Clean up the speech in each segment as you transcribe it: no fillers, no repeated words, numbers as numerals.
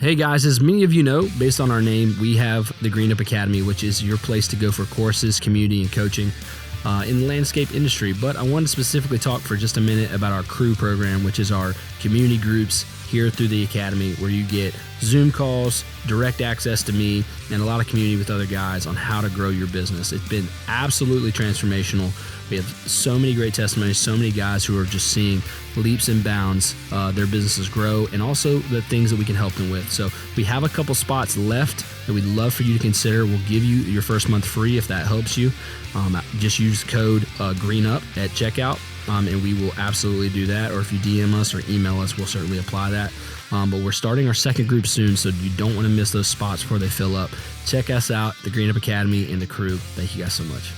Hey guys, as many of you know, based on our name, we have the Green Up Academy, which is your place to go for courses, community, and coaching in the landscape industry. But I wanted to specifically talk for just a minute about our crew program, which is our community groups here through the Academy, where you get Zoom calls, direct access to me, and a lot of community with other guys on how to grow your business. It's been absolutely transformational. We have so many great testimonies, so many guys who are just seeing leaps and bounds their businesses grow, and also the things that we can help them with. So we have a couple spots left that we'd love for you to consider. We'll give you your first month free if that helps you. Just use code GREENUP at checkout, and we will absolutely do that. Or if you DM us or email us, we'll certainly apply that. But we're starting our second group soon, so you don't want to miss those spots before they fill up. Check us out, the Green Up Academy and the crew. Thank you guys so much.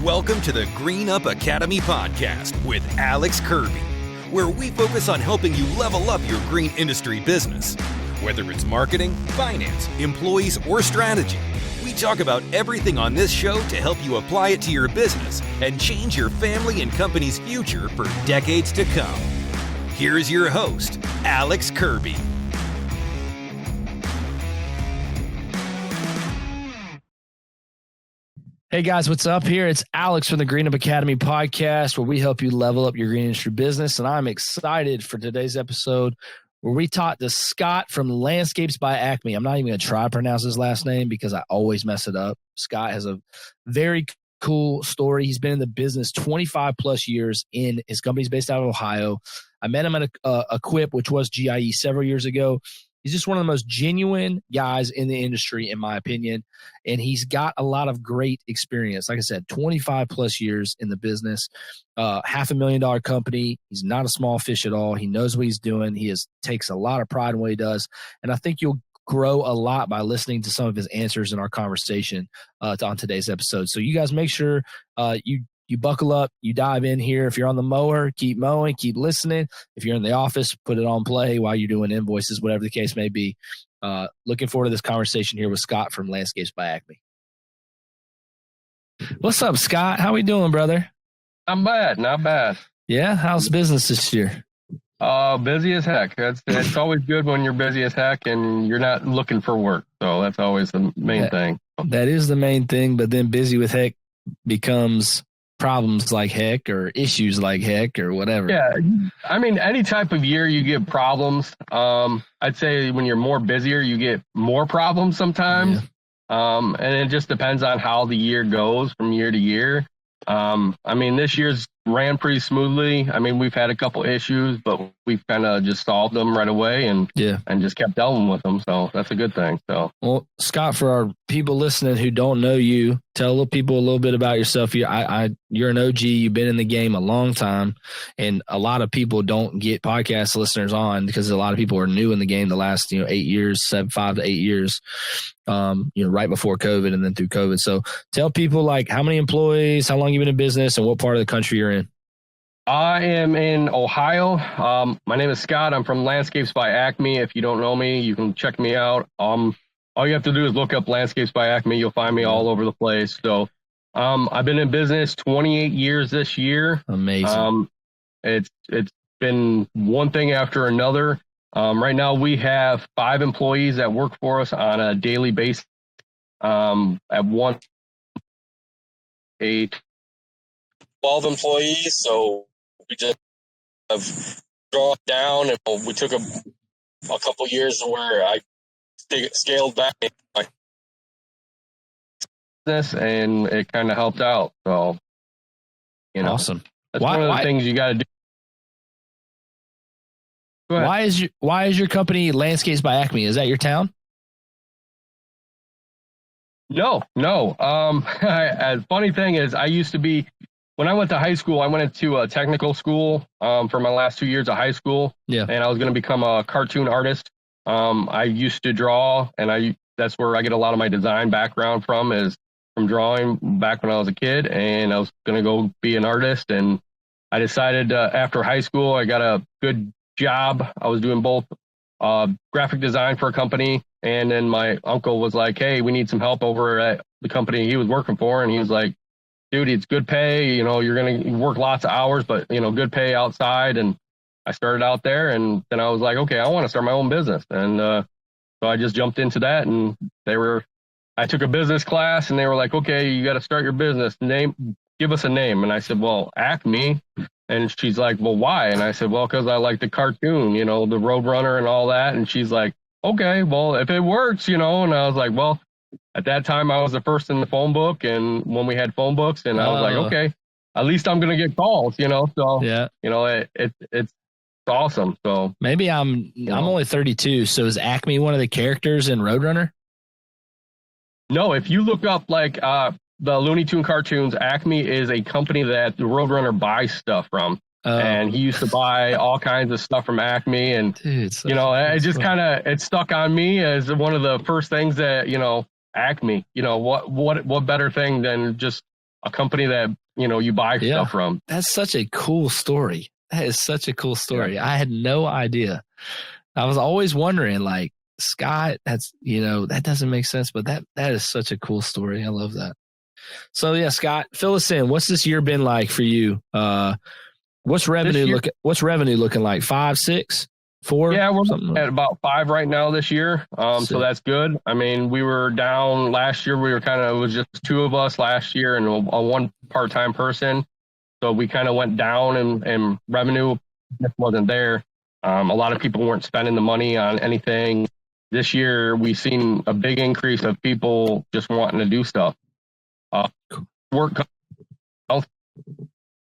Welcome to the Green Up Academy podcast with Alex Kirby, where we focus on helping you level up your green industry business. Whether it's marketing, finance, employees, or strategy, we talk about everything on this show to help you apply it to your business and change your family and company's future for decades to come. Here's your host, Alex Kirby. Hey guys, what's up? Here it's Alex from the Green Up Academy podcast, where we help you level up your green industry business. And I'm excited for today's episode where we talked to Scott from Landscapes by Acme. I'm not even going to try to pronounce his last name because I always mess it up. Scott has a very cool story. He's been in the business 25 plus years. His company's based out of Ohio. I met him at a Quip, which was GIE several years ago. He's just one of the most genuine guys in the industry, in my opinion, and he's got a lot of great experience. Like I said, 25 plus years in the business, $500,000 company. He's not a small fish at all. He knows what he's doing. He takes a lot of pride in what he does, and I think you'll grow a lot by listening to some of his answers in our conversation on today's episode. So you guys make sure you buckle up, you dive in here. If you're on the mower, keep mowing, keep listening. If you're in the office, put it on play while you're doing invoices, whatever the case may be. Looking forward to this conversation here with Scott from Landscapes by Acme. What's up, Scott? How we doing, brother? Not bad. Yeah? How's business this year? Busy as heck. It's always good when you're busy as heck and you're not looking for work. So that's always the main thing. That is the main thing, but then busy with heck becomes problems like heck or issues like heck or whatever. Yeah, I mean, any type of year you get problems. I'd say when you're more busier, you get more problems sometimes. Yeah. And it just depends on how the year goes from year to year. I mean, this year's ran pretty smoothly. I mean, we've had a couple issues, but we've kind of just solved them right away and just kept dealing with them. So that's a good thing. So, well, Scott, for our people listening who don't know you, tell people a little bit about yourself. You're an OG. You've been in the game a long time, and a lot of people don't get podcast listeners on because a lot of people are new in the game the last 8 years, 5 to 8 years. Right before COVID and then through COVID. So tell people like how many employees, how long you've been in business, and what part of the country you're in. I am in Ohio. My name is Scott. I'm from Landscapes by Acme. If you don't know me, you can check me out. All you have to do is look up Landscapes by Acme. You'll find me all over the place. So I've been in business 28 years this year. Amazing. It's been one thing after another. Right now we have 5 employees that work for us on a daily basis. At 12 employees, so we just have drawn down, and we took a couple years where I scaled back my business, and it kind of helped out. So, awesome. That's one of the things you got to do. Why is your company Landscapes by Acme? Is that your town? No. Funny thing is, when I went to high school, I went into a technical school for my last 2 years of high school. Yeah. And I was going to become a cartoon artist. I used to draw, and that's where I get a lot of my design background from drawing back when I was a kid. And I was going to go be an artist. And I decided after high school, I got a good job. I was doing both graphic design for a company, and then my uncle was like, hey, we need some help over at the company he was working for, and he was like, dude, it's good pay. You know, you're going to work lots of hours, but, you know, good pay outside. And I started out there, and then I was like, okay, I want to start my own business. And so I just jumped into that, and I took a business class, and they were like, okay, you got to start your business. Give us a name. And I said, well, Acme. And she's like, well, why? And I said, well, because I like the cartoon, you know, the Roadrunner and all that. And she's like, okay, well, if it works, you know. And I was like, well, at that time, I was the first in the phone book, and when we had phone books, and I was like, okay, at least I'm going to get calls, you know. So, yeah, you know, it's awesome. So maybe I'm only 32. So is Acme one of the characters in Roadrunner? No, if you look up like the Looney Tune cartoons, Acme is a company that the Roadrunner buys stuff from. And he used to buy all kinds of stuff from Acme, and dude, you know, it just kind of it stuck on me as one of the first things that, you know, Acme, you know, what better thing than just a company that, you know, you buy stuff from. That's such a cool story. That is such a cool story. Yeah. I had no idea. I was always wondering, like, Scott, that's, you know, that doesn't make sense, but that is such a cool story. I love that. So yeah, Scott, fill us in. What's this year been like for you? What's revenue looking like? 5, 6, 4? Yeah, we're at about 5 right now this year. So that's good. I mean, we were down last year. We were it was just 2 of us last year and a 1 part-time person. So we kind of went down and revenue just wasn't there. A lot of people weren't spending the money on anything. This year, we've seen a big increase of people just wanting to do stuff. Work.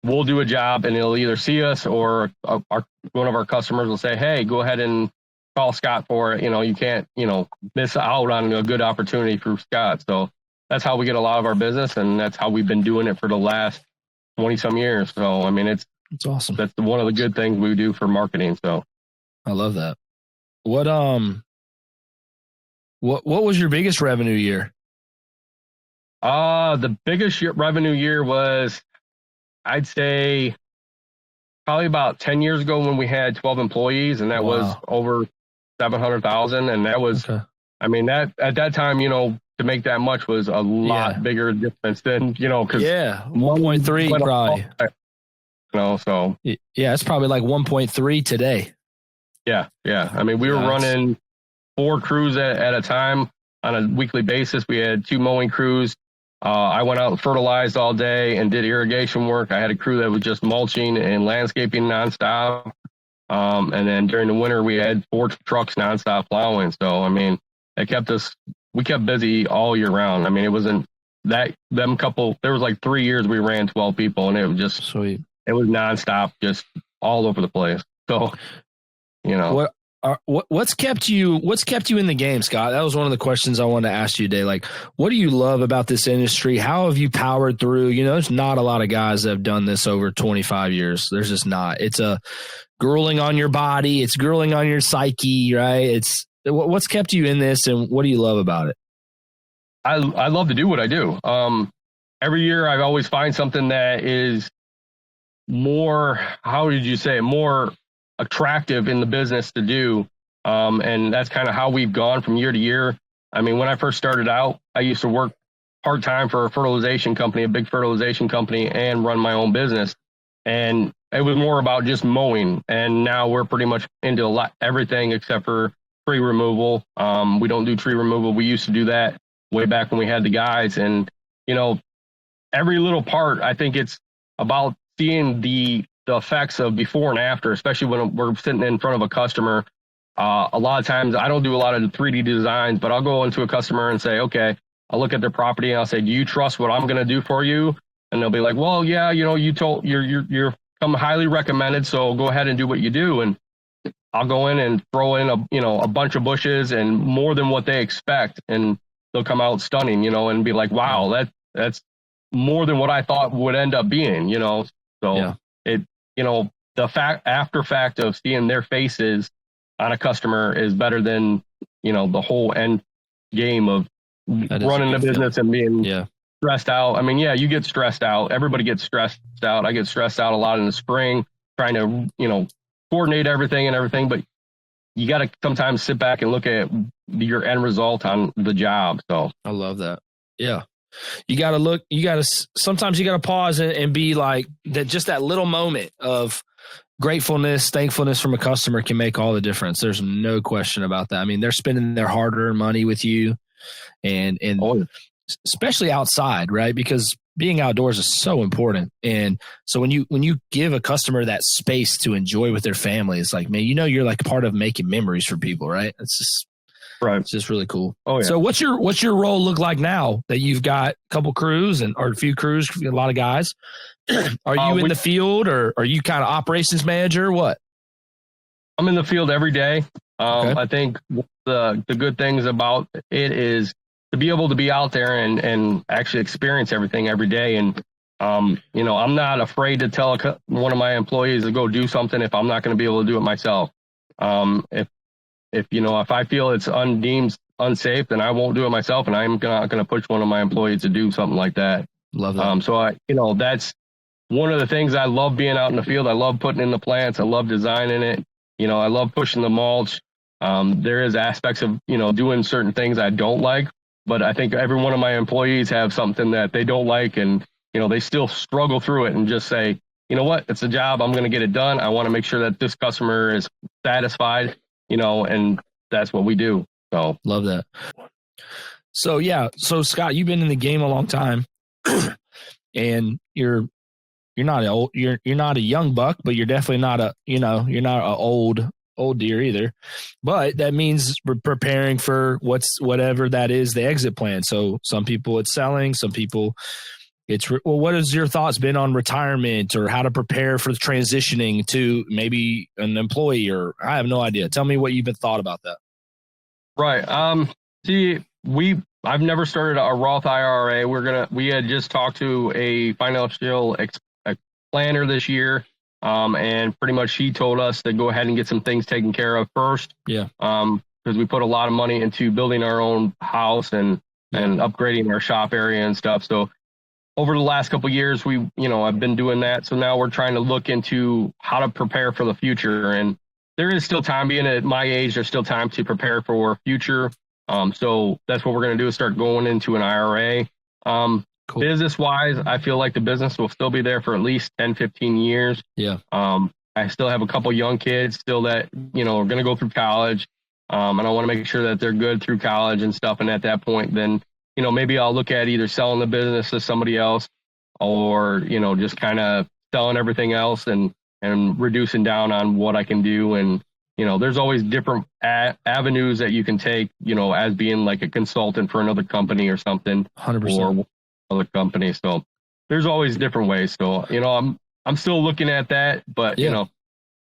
We'll do a job, and it'll either see us or one of our customers will say, hey, go ahead and call Scott for it. You know, you can't, you know, miss out on a good opportunity through Scott. So that's how we get a lot of our business, and that's how we've been doing it for the last 20-some years. So, I mean, it's awesome. That's one of the good things we do for marketing. So I love that. What was your biggest revenue year? The biggest revenue year was, I'd say, probably about 10 years ago when we had 12 employees, and that was over 700,000. And that was, I mean, that at that time, you know, to make that much was a lot bigger difference than, you know, because 1.3 probably. You know, so yeah, it's probably like 1.3 today. Yeah. I mean, we were running 4 crews at a time on a weekly basis. We had 2 mowing crews. I went out and fertilized all day and did irrigation work. I had a crew that was just mulching and landscaping nonstop. And then during the winter, we had 4 trucks nonstop plowing. So, I mean, we kept busy all year round. I mean, it wasn't there was like 3 years we ran 12 people, and it was just sweet. It was nonstop, just all over the place. So, you know. What's kept you in the game, Scott? That was one of the questions I wanted to ask you today. Like, what do you love about this industry? How have you powered through? You know, there's not a lot of guys that have done this over 25 years. There's just not. It's a grueling on your body. It's grueling on your psyche, right? What's kept you in this, and what do you love about it? I love to do what I do. Every year I always find something that is more, how did you say, more attractive in the business to do. And that's kind of how we've gone from year to year. I mean, when I first started out, I used to work part-time for a fertilization company, a big fertilization company, and run my own business. And it was more about just mowing. And now we're pretty much into everything except for tree removal. We don't do tree removal. We used to do that way back when we had the guys. And, you know, every little part, I think it's about seeing the effects of before and after, especially when we're sitting in front of a customer. A lot of times I don't do a lot of the 3D designs, but I'll go into a customer and say, okay, I'll look at their property and I'll say, do you trust what I'm going to do for you? And they'll be like, well, yeah, you know, you're highly recommended. So go ahead and do what you do. And I'll go in and throw in a bunch of bushes and more than what they expect. And they'll come out stunning, you know, and be like, wow, that's more than what I thought would end up being, you know? So you know, the after fact of seeing their faces on a customer is better than, you know, the whole end game of running the business and being stressed out. I mean, you get stressed out. Everybody gets stressed out. I get stressed out a lot in the spring trying to, you know, coordinate everything, but you got to sometimes sit back and look at your end result on the job. So I love that. Yeah. You got to look, sometimes you got to pause and be like that. Just that little moment of gratefulness, thankfulness from a customer can make all the difference. There's no question about that. I mean, they're spending their hard-earned money with you, and especially outside, right? Because being outdoors is so important. And so when you give a customer that space to enjoy with their family, it's like, man, you're like part of making memories for people, right? It's just right. It's just really cool. Oh yeah. So what's your role look like now that you've got a couple crews or a few crews, a lot of guys? Are you in the field, or are you kind of operations manager? What? I'm in the field every day. Okay. I think the good things about it is to be able to be out there and actually experience everything every day. And, I'm not afraid to tell one of my employees to go do something if I'm not going to be able to do it myself. If I feel it's deemed unsafe, then I won't do it myself, and I'm not going to push one of my employees to do something like that. Love that. So that's one of the things. I love being out in the field. I love putting in the plants. I love designing it. I love pushing the mulch. There is aspects of, doing certain things I don't like, but I think every one of my employees have something that they don't like, and, they still struggle through it and just say, you know what, it's a job. I'm going to get it done. I want to make sure that this customer is satisfied, and that's what we do. So love that. So, yeah. So Scott, you've been in the game a long time and you're not a young buck, but you're definitely not you're not an old deer either. But that means we're preparing for whatever that is, the exit plan. So some people it's selling, some people what has your thoughts been on retirement, or how to prepare for transitioning to maybe an employee, or I have no idea. Tell me what you've been thought about that. Right. I've never started a Roth IRA. We had just talked to a financial planner this year. And pretty much she told us to go ahead and get some things taken care of first. Yeah. Because we put a lot of money into building our own house and upgrading our shop area and stuff. So over the last couple of years, I've been doing that. So now we're trying to look into how to prepare for the future. And there is still time, being at my age, there's still time to prepare for future. So that's what we're going to do, is start going into an IRA. Cool. Business wise, I feel like the business will still be there for at least 10, 15 years. Yeah. I still have a couple young kids still that, are going to go through college. And I want to make sure that they're good through college and stuff. And at that point, then, maybe I'll look at either selling the business to somebody else, or, just kind of selling everything else and reducing down on what I can do. And, there's always different avenues that you can take, as being like a consultant for another company or something. 100%. Or other company. So there's always different ways. So, I'm still looking at that, but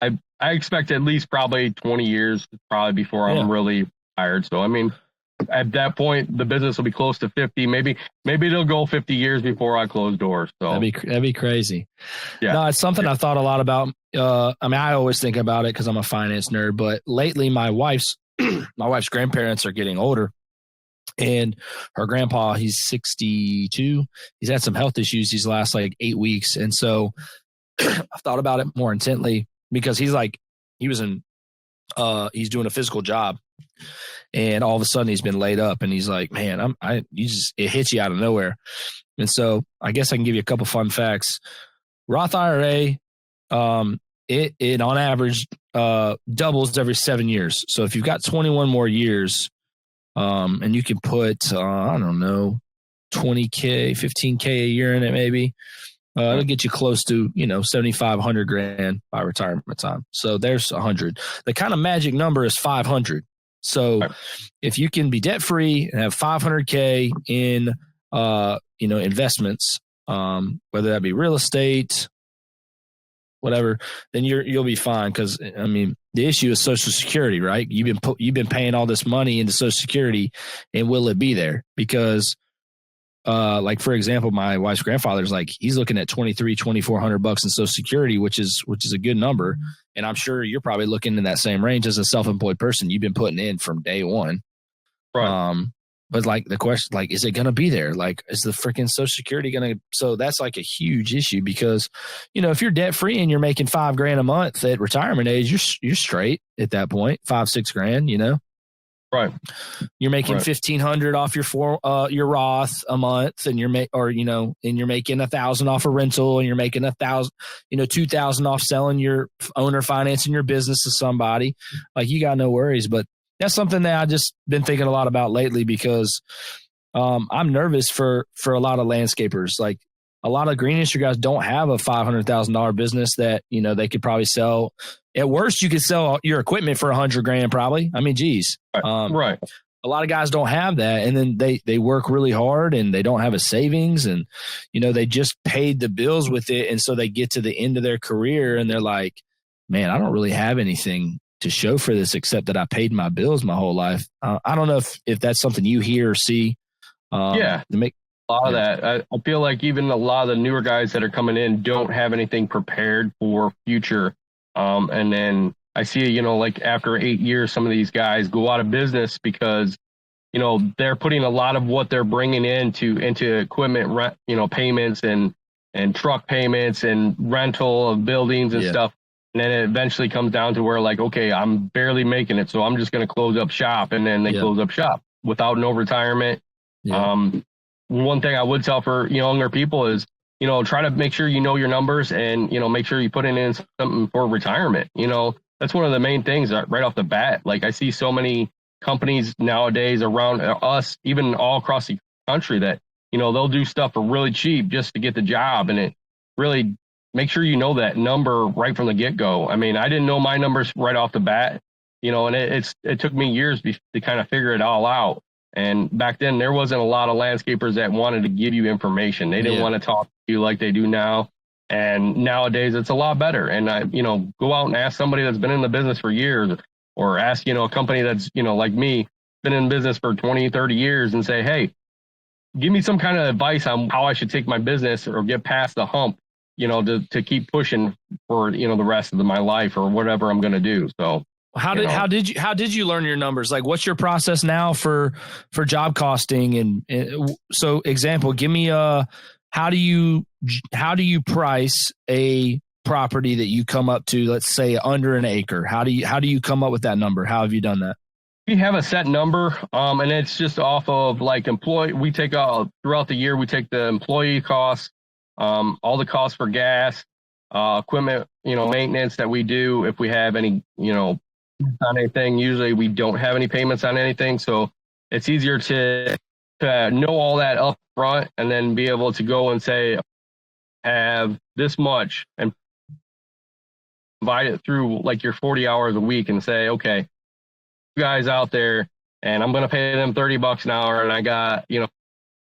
I expect at least probably 20 years probably before I'm really tired. So, I mean, at that point, the business will be close to 50. Maybe it'll go 50 years before I close doors. So that'd be crazy. Yeah. No, it's something I've thought a lot about. I always think about it because I'm a finance nerd, but lately my wife's grandparents are getting older. And her grandpa, he's 62. He's had some health issues these last 8 weeks. And so I've thought about it more intently, because he's doing a physical job, and all of a sudden he's been laid up, and he's like, man, it hits you out of nowhere. And so I guess I can give you a couple fun facts. Roth IRA, it on average doubles every 7 years. So if you've got 21 more years, and you can put, 20K, 15K a year in it, maybe. It'll get you close to, $7,500 by retirement time. So there's 100. The kind of magic number is 500. So if you can be debt free and have 500K in, investments, whether that be real estate, whatever, then you'll be fine. Because the issue is Social Security, right? You've been paying all this money into Social Security, and will it be there? Because, for example, my wife's grandfather's he's looking at $2,400 in Social Security, which is a good number, and I'm sure you're probably looking in that same range as a self-employed person. You've been putting in from day one, right? But the question, is it going to be there? Is the freaking Social Security going to? So that's a huge issue, because, if you're debt free and you're making $5,000 a month at retirement age, you're straight at that point, $5-6 grand, Right. You're making $1,500 off your Roth a month, and you're making $1,000 off a rental, and you're making $2,000 off selling your owner financing your business to somebody. Like, you got no worries. But that's something that I just been thinking a lot about lately, because I'm nervous for a lot of landscapers. Like, a lot of green industry guys don't have a $500,000 business that, they could probably sell. At worst, you could sell your equipment for $100,000 probably. I mean, geez. Right. A lot of guys don't have that. And then they work really hard and they don't have a savings, and, they just paid the bills with it. And so they get to the end of their career and they're like, man, I don't really have anything to show for this except that I paid my bills my whole life. I don't know if that's something you hear or see. To make a lot of that. I feel like even a lot of the newer guys that are coming in don't have anything prepared for future. And then I see, like after 8 years, some of these guys go out of business because, they're putting a lot of what they're bringing into equipment, payments and truck payments and rental of buildings and stuff. And then it eventually comes down to where, like, okay, I'm barely making it, so I'm just going to close up shop. And then they close up shop without no retirement. One thing I would tell for younger people is, try to make sure your numbers and, make sure you put in something for retirement. That's one of the main things right off the bat. Like, I see so many companies nowadays around us, even all across the country, that, they'll do stuff for really cheap just to get the job. And it really make sure that number right from the get-go. I mean, I didn't know my numbers right off the bat, and it took me years to kind of figure it all out. And back then, there wasn't a lot of landscapers that wanted to give you information. They didn't want to talk to you like they do now. And nowadays, it's a lot better. And go out and ask somebody that's been in the business for years, or ask, a company that's, like me, been in business for 20, 30 years, and say, hey, give me some kind of advice on how I should take my business or get past the hump, to keep pushing for, the rest of my life or whatever I'm going to do. So. How did you learn your numbers? Like, what's your process now for job costing? And so, example, give me how do you price a property that you come up to, let's say under an acre? How do you come up with that number? How have you done that? We have a set number, and it's just off of like employee. We take throughout the year. We take the employee costs, all the costs for gas, equipment, maintenance that we do. If we have any, on anything, usually we don't have any payments on anything, so it's easier to know all that up front and then be able to go and say, have this much, and divide it through like your 40 hours a week and say, okay, you guys out there, and I'm going to pay them $30 an hour, and I got $100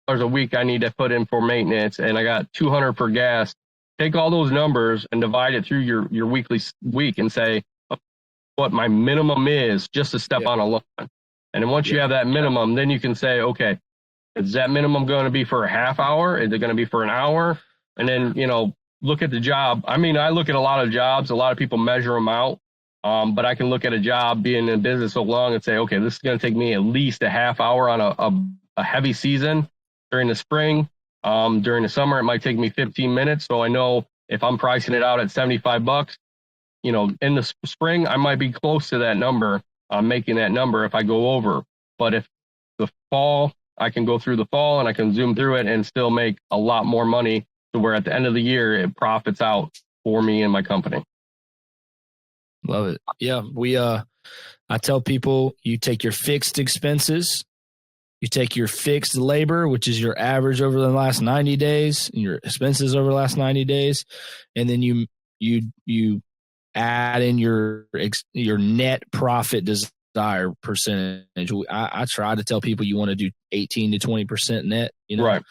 a week I need to put in for maintenance, and I got $200 for gas. Take all those numbers and divide it through your weekly week and say what my minimum is just to step on a lawn. And then once you have that minimum, then you can say, okay, is that minimum going to be for a half hour? Is it going to be for an hour? And then, look at the job. I mean, I look at a lot of jobs. A lot of people measure them out. But I can look at a job being in business so long and say, okay, this is going to take me at least a half hour on a heavy season during the spring. During the summer, it might take me 15 minutes. So I know if I'm pricing it out at $75, in the spring, I might be close to that number. I'm making that number if I go over. But if the fall, I can go through the fall and I can zoom through it and still make a lot more money to where at the end of the year, it profits out for me and my company. Love it. Yeah. I tell people, you take your fixed expenses, you take your fixed labor, which is your average over the last 90 days, your expenses over the last 90 days. And then you add in your net profit desire percentage. I try to tell people you want to do 18 to 20% net, right.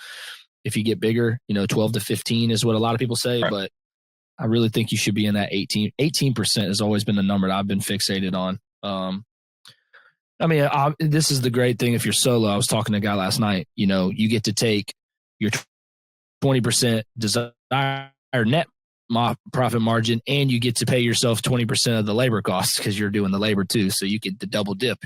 If you get bigger, 12 to 15 is what a lot of people say, right. But I really think you should be in that 18% has always been the number that I've been fixated on. I mean, this is the great thing if you're solo. I was talking to a guy last night, you get to take your 20% desired net profit margin, and you get to pay yourself 20% of the labor costs because you're doing the labor too. So you get the double dip,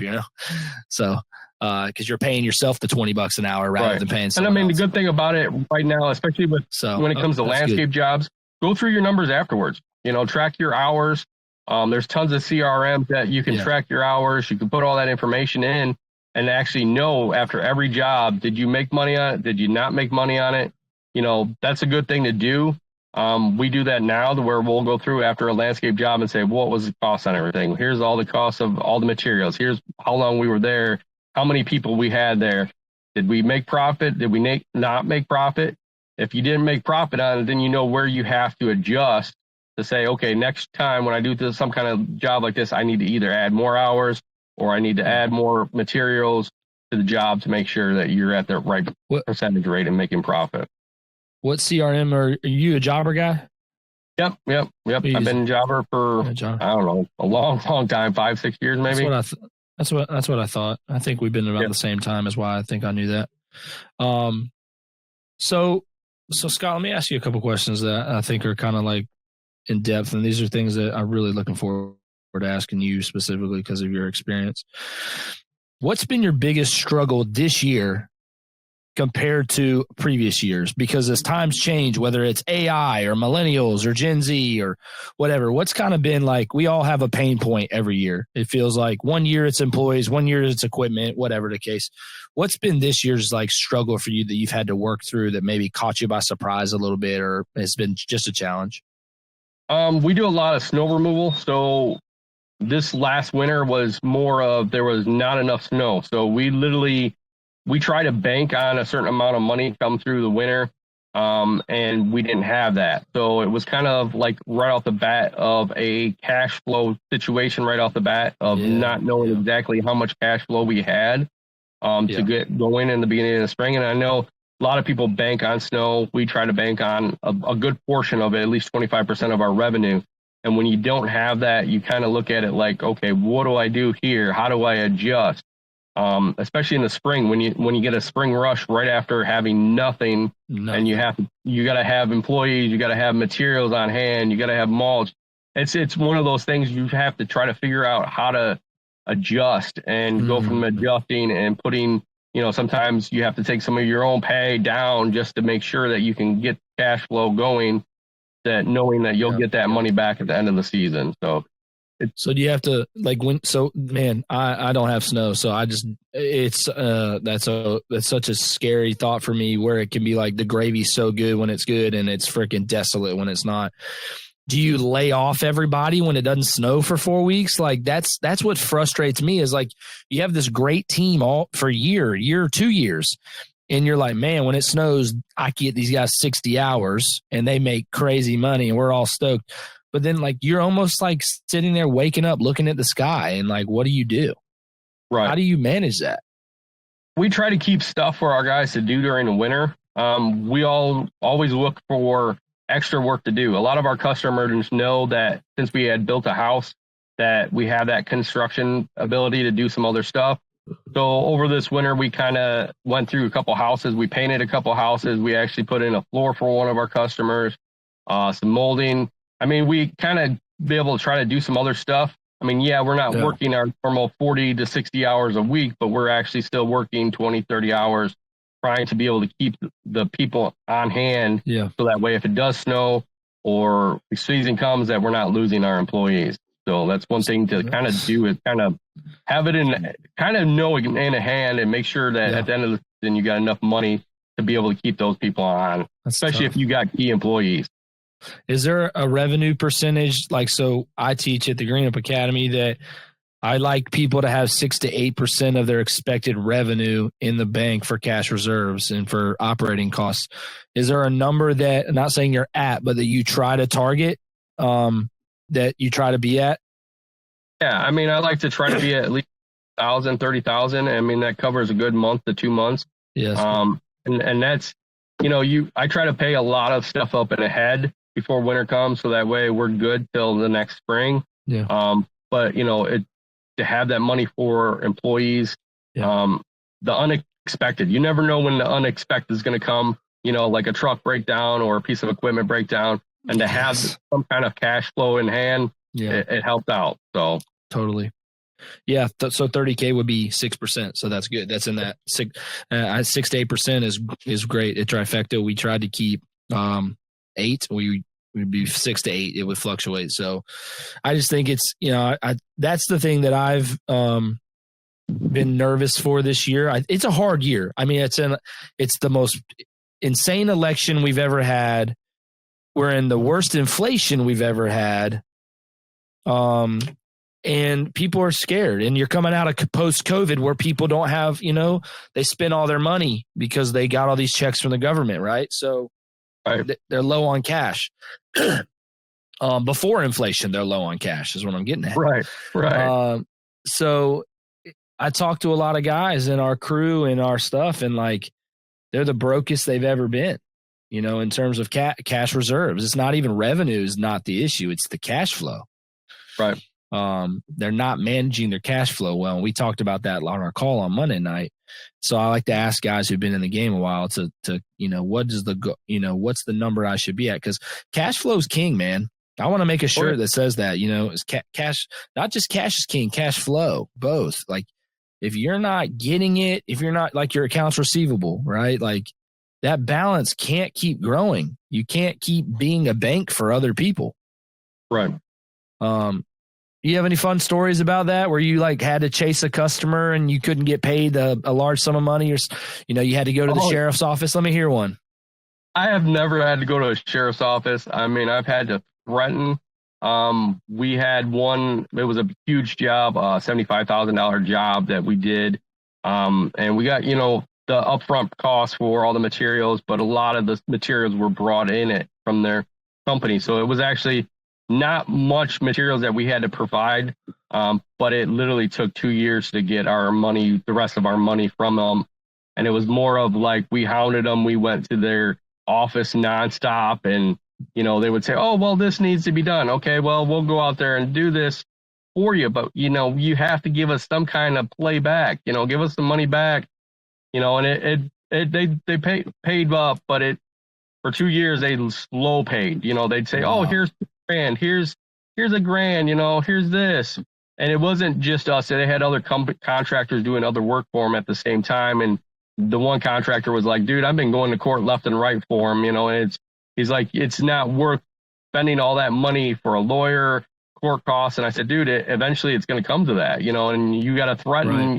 so because you're paying yourself the $20 an hour rather than paying someone And I mean, else. The good thing about it right now, especially when it comes to landscape jobs, go through your numbers afterwards, track your hours. There's tons of CRMs that you can track your hours. You can put all that information in and actually know after every job, did you make money on it? Did you not make money on it? That's a good thing to do. We do that now to where we'll go through after a landscape job and say, what was the cost on everything? Here's all the costs of all the materials. Here's how long we were there, how many people we had there. Did we make profit? Did we not make profit? If you didn't make profit on it, then you know where you have to adjust to say, okay, next time when I do some kind of job like this, I need to either add more hours or I need to add more materials to the job to make sure that you're at the right percentage rate and making profit. What CRM are you, a Jobber guy? Yep. I've been Jobber for, I don't know, a long time, 5-6 years maybe. That's what I thought. I think we've been about the same time, is why I think I knew that. So Scott, let me ask you a couple questions that I think are kind of like in depth, and these are things that I'm really looking forward to asking you specifically because of your experience. What's been your biggest struggle this year compared to previous years? Because as times change, whether it's AI or millennials or Gen Z or whatever, what's kind of been like, we all have a pain point every year. It feels like one year it's employees, one year it's equipment, whatever the case. What's been this year's like struggle for you that you've had to work through that maybe caught you by surprise a little bit, or has been just a challenge? We do a lot of snow removal. So this last winter was more of, there was not enough snow. So we try to bank on a certain amount of money come through the winter, and we didn't have that. So it was kind of like right off the bat of a cash flow situation right off the bat of not knowing exactly how much cash flow we had to get going in the beginning of the spring. And I know a lot of people bank on snow. We try to bank on a good portion of it, at least 25% of our revenue. And when you don't have that, you kind of look at it like, okay, what do I do here? How do I adjust? Especially in the spring, when you get a spring rush right after having nothing. And you got to have employees, you got to have materials on hand, you got to have mulch. It's one of those things you have to try to figure out how to adjust and go from adjusting and putting, sometimes you have to take some of your own pay down just to make sure that you can get cash flow going, that knowing that you'll get that money back at the end of the season. So do you have to I don't have snow. So that's such a scary thought for me, where it can be like the gravy's so good when it's good and it's freaking desolate when it's not. Do you lay off everybody when it doesn't snow for 4 weeks? Like that's what frustrates me, is like you have this great team all for a year or 2 years. And you're like, man, when it snows, I get these guys 60 hours and they make crazy money and we're all stoked. But then like, you're almost like sitting there waking up, looking at the sky and like, what do you do? Right. How do you manage that? We try to keep stuff for our guys to do during the winter. We always look for extra work to do. A lot of our customers know that since we had built a house, that we have that construction ability to do some other stuff. So over this winter, we kind of went through a couple houses. We painted a couple houses. We actually put in a floor for one of our customers, some molding. I mean, we kind of be able to try to do some other stuff. I mean, we're not working our normal 40 to 60 hours a week, but we're actually still working 20, 30 hours trying to be able to keep the people on hand. Yeah. So that way, if it does snow or the season comes, that we're not losing our employees. So that's one thing to kind of do, is kind of have it know it in a hand and make sure that at the end of the season, you got enough money to be able to keep those people on, especially if you got key employees. Is there a revenue percentage? Like, so I teach at the Green Up Academy that I like people to have 6 to 8% of their expected revenue in the bank for cash reserves and for operating costs. Is there a number that, I'm not saying you're at, but that you try to target, that you try to be at? Yeah, I mean, I like to try to be at least 1,000, 30,000. I mean, that covers a good month to 2 months. Yes. And that's, I try to pay a lot of stuff up in ahead before winter comes, so that way we're good till the next spring. Yeah. But to have that money for employees, the unexpected, you never know when the unexpected is going to come, like a truck breakdown or a piece of equipment breakdown, and to have some kind of cash flow in hand, it helped out. So totally. Yeah. So 30K would be 6%. So that's good. That's in that 6 to 8% is great. At Trifecta, we tried to keep 8. We'd be 6 to 8. It would fluctuate. So I just think it's, that's the thing that I've been nervous for this year. It's a hard year. I mean, it's the most insane election we've ever had. We're in the worst inflation we've ever had. And people are scared, and you're coming out of post-COVID where people don't have, they spend all their money because they got all these checks from the government, right? So they're low on cash. Before inflation, they're low on cash is what I'm getting at. Right. So I talked to a lot of guys in our crew and our stuff, and like they're the brokest they've ever been, in terms of cash reserves. It's not even revenue is not the issue. It's the cash flow. Right. They're not managing their cash flow well. And we talked about that on our call on Monday night. So I like to ask guys who've been in the game a while to what's the number I should be at? Because cash flow is king, man. I want to make a shirt that says that, it's cash, not just cash is king, cash flow, both. Like if you're not getting it, if you're not like your accounts receivable, right? Like that balance can't keep growing. You can't keep being a bank for other people. Right. You have any fun stories about that where you like had to chase a customer and you couldn't get paid a large sum of money, or you had to go to the sheriff's office? Let me hear one. I have never had to go to a sheriff's office. I mean, I've had to threaten. We had one, it was a huge job, $75,000 job that we did. And we got, the upfront cost for all the materials, but a lot of the materials were brought in from their company. So it was actually not much materials that we had to provide, but it literally took 2 years to get our money, the rest of our money from them. And it was more of like, we hounded them. We went to their office nonstop, and, they would say, oh, well, this needs to be done. Okay, well, we'll go out there and do this for you. But, you have to give us some kind of play back, give us some money back, and they paid up, but for 2 years, they slow paid, they'd say, oh, here's $1,000, here's $1,000, here's this. And it wasn't just us. They had other contractors doing other work for them at the same time. And the one contractor was like, dude, I've been going to court left and right for him, and he's like, it's not worth spending all that money for a lawyer, court costs. And I said, dude, eventually it's going to come to that, and you got to threaten,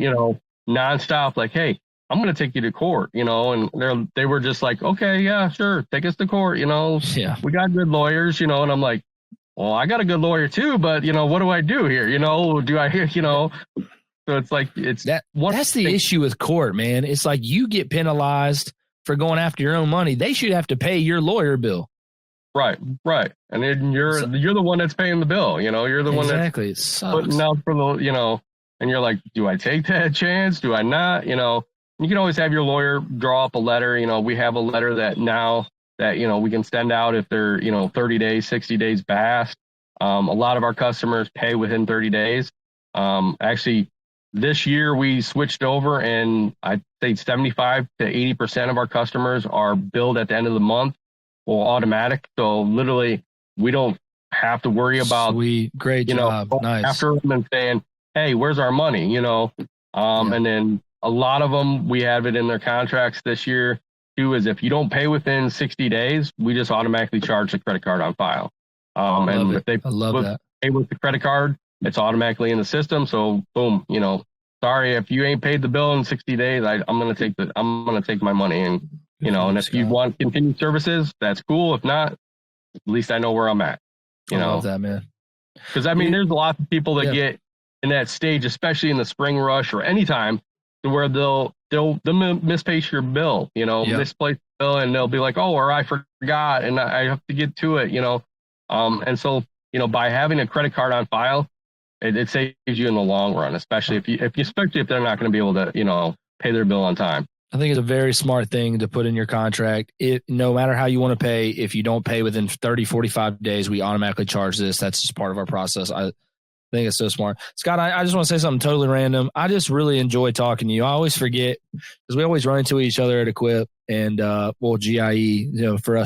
nonstop, like, hey, I'm going to take you to court, and they were just like, okay, yeah, sure. Take us to court. Yeah. We got good lawyers, and I'm like, well, I got a good lawyer too, but what do I do here? Do I, so it's like, that's the issue with court, man. It's like you get penalized for going after your own money. They should have to pay your lawyer bill. Right. And then you're the one that's paying the bill, you're the one that's it sucks. Putting out for the, and you're like, do I take that chance? Do I not? You can always have your lawyer draw up a letter. We have a letter that now that, we can send out if they're, 30 days, 60 days past. A lot of our customers pay within 30 days. Actually, this year we switched over, and I'd say 75 to 80% of our customers are billed at the end of the month or automatic. So literally we don't have to worry about, great job. Nice. After them and saying, hey, where's our money? And then a lot of them, we have it in their contracts this year too, is if you don't pay within 60 days, we just automatically charge the credit card on file. And if they pay with the credit card, it's automatically in the system. So boom, sorry, if you ain't paid the bill in 60 days, I'm going to take my money, and, and if you want continued services, that's cool. If not, at least I know where I'm at, I love that, man. Because there's a lot of people that get in that stage, especially in the spring rush or anytime, where they'll misplace your bill, misplace the bill, and they'll be like, oh, or I forgot and I have to get to it, and so, by having a credit card on file, it saves you in the long run, especially if they're not going to be able to, pay their bill on time. I think it's a very smart thing to put in your contract. No matter how you want to pay, if you don't pay within 30, 45 days, we automatically charge this. That's just part of our process. I think it's so smart. Scott, I just want to say something totally random. I just really enjoy talking to you. I always forget because we always run into each other at Equip and GIE, for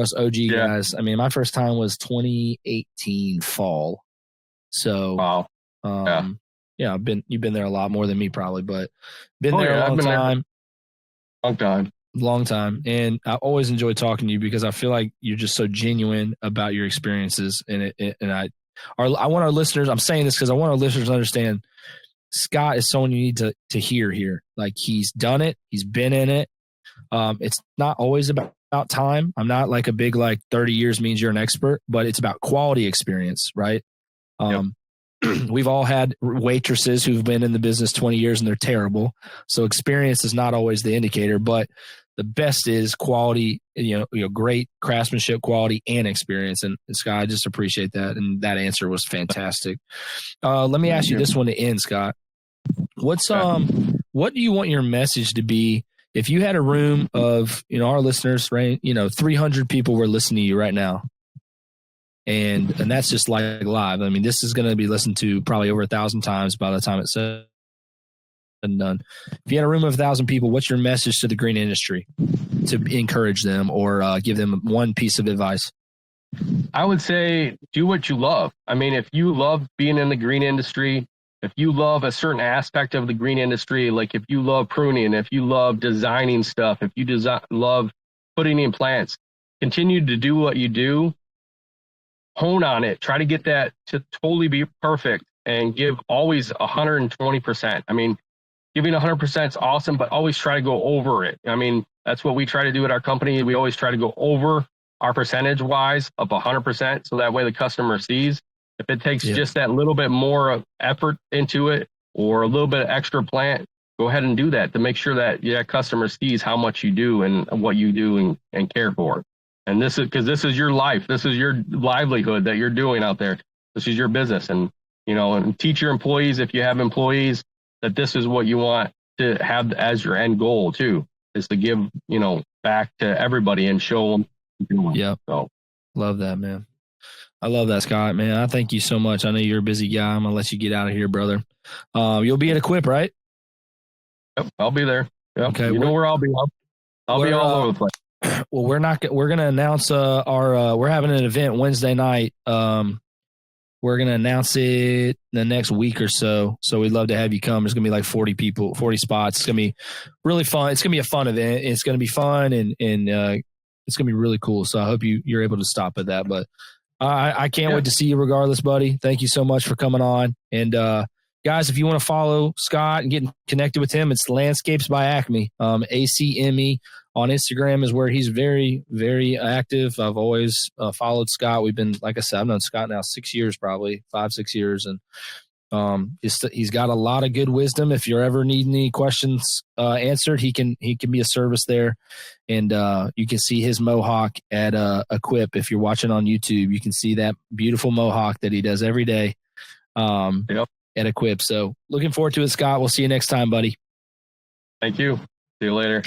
us OG guys. I mean, my first time was 2018 fall. So wow. You've been there a lot more than me probably, but been there a long time. And I always enjoy talking to you because I feel like you're just so genuine about your experiences. And I want our listeners, I'm saying this because I want our listeners to understand Scott is someone you need to hear here. Like, he's done it. He's been in it. It's not always about time. I'm not like a big, like 30 years means you're an expert, but it's about quality experience, right? We've all had waitresses who've been in the business 20 years and they're terrible. So experience is not always the indicator, but the best is quality, great craftsmanship, quality, and experience. And Scott, I just appreciate that. And that answer was fantastic. Let me ask you this one to end, Scott. What do you want your message to be if you had a room of, our listeners, right? 300 people were listening to you right now. And that's just like live. I mean, this is going to be listened to probably over 1,000 times by the time it's said and done. If you had a room of 1,000 people, what's your message to the green industry to encourage them or give them one piece of advice? I would say do what you love. I mean, if you love being in the green industry, if you love a certain aspect of the green industry, like if you love pruning, if you love designing stuff, if you love putting in plants, continue to do what you do. Hone on it. Try to get that to totally be perfect and give always 120%. I mean, giving 100% is awesome, but always try to go over it. I mean, that's what we try to do at our company. We always try to go over our percentage wise of 100%. So that way the customer sees. If it takes just that little bit more effort into it or a little bit of extra plant, go ahead and do that to make sure that customer sees how much you do and what you do and care for. And this is because this is your life. This is your livelihood that you're doing out there. This is your business. And, and teach your employees, if you have employees, that this is what you want to have as your end goal too, is to give, back to everybody and show them. Yeah. So love that, man. I love that, Scott, man. I thank you so much. I know you're a busy guy. I'm going to let you get out of here, brother. You'll be at Equip, right? Yep, I'll be there. Yep. Okay. You know where I'll be. I'll be all over the place. Well, we're going to announce we're having an event Wednesday night. We're going to announce it the next week or so. So we'd love to have you come. There's going to be like 40 people, 40 spots. It's going to be really fun. It's going to be a fun event. It's going to be fun and it's going to be really cool. So I hope you're able to stop at that, but I can't wait to see you regardless, buddy. Thank you so much for coming on. And, guys, if you want to follow Scott and get connected with him, it's Landscapes by Acme, ACME. On Instagram is where he's very, very active. I've always followed Scott. We've been, like I said, I've known Scott now 6 years, probably 5-6 years. And he's got a lot of good wisdom. If you're ever needing any questions answered, he can be a service there. And you can see his mohawk at Equip. If you're watching on YouTube, you can see that beautiful mohawk that he does every day at Equip. So looking forward to it, Scott. We'll see you next time, buddy. Thank you. See you later.